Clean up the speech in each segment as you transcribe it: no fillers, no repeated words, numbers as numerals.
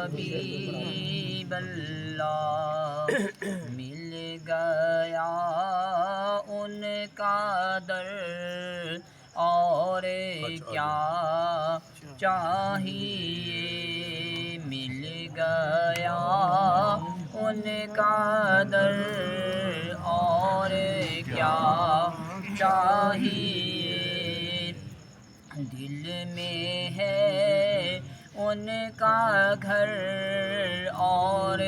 حبیب اللہ، مل گیا ان کا در اور کیا چاہیے، مل گیا ان کا در اور کیا چاہیے، دل میں ہے ان کا گھر اور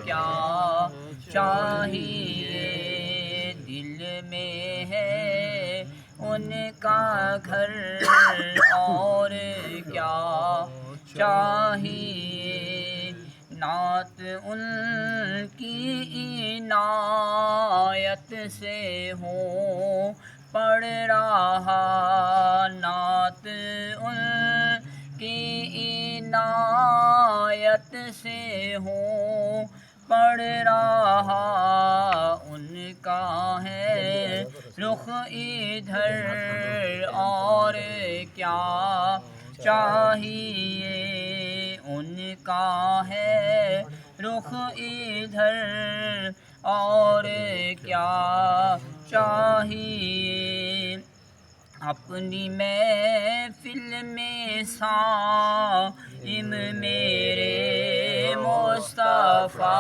کیا چاہیے، دل میں ہے ان کا گھر اور کیا چاہیے، نعت ان کی عنایت سے ہوں پڑھ رہا، نعت ان کی عنایت سے ہوں پڑھ رہا، ان کا ہے رخ ادھر اور کیا چاہیے، ان کا ہے رخ ادھر اور کیا چاہیے، اپنی محفل میں صائم میرے مصطفیٰ،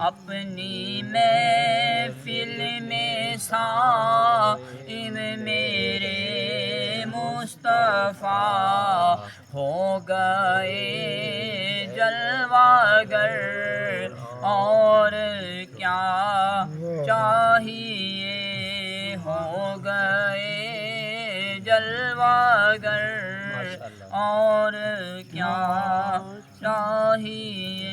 اپنی محفل میں صائم میرے مصطفیٰ، ہو گئے جلوہ گر اور کیا چاہیے، ہو گئے جلوہ گر اور کیا چاہیے۔